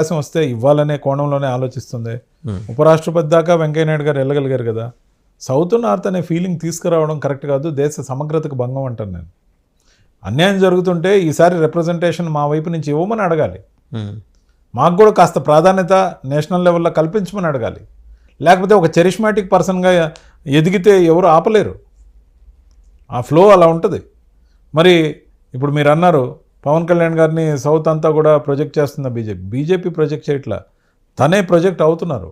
అవకాశం వస్తే ఇవ్వాలనే కోణంలోనే ఆలోచిస్తుంది. ఉపరాష్ట్రపతి దాకా వెంకయ్యనాయుడు గారు వెళ్ళగలిగారు కదా. సౌత్ నార్త్ అనే ఫీలింగ్ తీసుకురావడం కరెక్ట్ కాదు, దేశ సమగ్రతకు భంగం అంటాను నేను. అన్యాయం జరుగుతుంటే ఈసారి రిప్రజెంటేషన్ మా వైపు నుంచి ఇవ్వమని అడగాలి. మాకు కూడా కాస్త ప్రాధాన్యత నేషనల్ లెవెల్లో కల్పించమని అడగాలి. లేకపోతే ఒక చరిష్మాటిక్ పర్సన్గా ఎదిగితే ఎవరు ఆపలేరు. ఆ ఫ్లో అలా ఉంటుంది. మరి ఇప్పుడు మీరు అన్నారు పవన్ కళ్యాణ్ గారిని సౌత్ అంతా కూడా ప్రొజెక్ట్ చేస్తున్న బీజేపీ ప్రొజెక్ట్ చేయట్లా, తనే ప్రొజెక్ట్ అవుతున్నారు.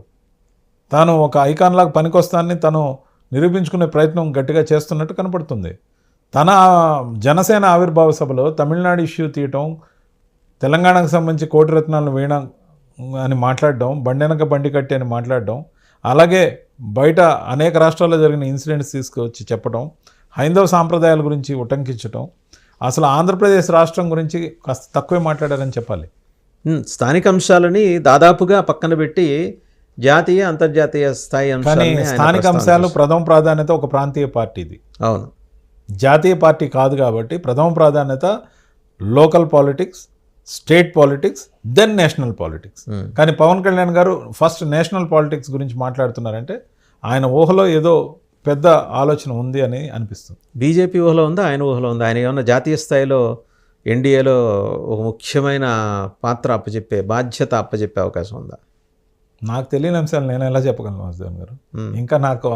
తాను ఒక ఐకాన్ లాగా పనికొస్తానని తను నిరూపించుకునే ప్రయత్నం గట్టిగా చేస్తున్నట్టు కనపడుతుంది. తన జనసేన ఆవిర్భావ సభలో తమిళనాడు ఇష్యూ తీయటం, తెలంగాణకు సంబంధించి కోటి రత్నాలను వీణ అని మాట్లాడడం, బండెనక బండి కట్టి అని మాట్లాడడం, అలాగే బయట అనేక రాష్ట్రాల్లో జరిగిన ఇన్సిడెంట్స్ తీసుకొచ్చి చెప్పడం, హైందవ సాంప్రదాయాల గురించి ఉటంకించడం, అసలు ఆంధ్రప్రదేశ్ రాష్ట్రం గురించి కాస్త తక్కువే మాట్లాడారని చెప్పాలి. స్థానిక అంశాలని దాదాపుగా పక్కన పెట్టి జాతీయ అంతర్జాతీయ స్థాయి కానీ స్థానిక అంశాలు ప్రథమ ప్రాధాన్యత ఒక ప్రాంతీయ పార్టీది. అవును, జాతీయ పార్టీ కాదు కాబట్టి ప్రథమ ప్రాధాన్యత local politics, state politics, then national politics. కానీ పవన్ కళ్యాణ్ గారు ఫస్ట్ నేషనల్ పాలిటిక్స్ గురించి మాట్లాడుతున్నారంటే ఆయన ఊహలో ఏదో పెద్ద ఆలోచన ఉంది అని అనిపిస్తుంది. బీజేపీ ఊహలో ఉందా, ఆయన ఊహలో ఉందా? ఆయన ఏమన్నా జాతీయ స్థాయిలో ఎన్డీఏలో ఒక ముఖ్యమైన పాత్ర అప్పచెప్పే బాధ్యత అప్పచెప్పే అవకాశం ఉందా? నాకు తెలియని అంశాలు నేను ఎలా చెప్పగలను వాసుదేవన్ గారు. ఇంకా నాకు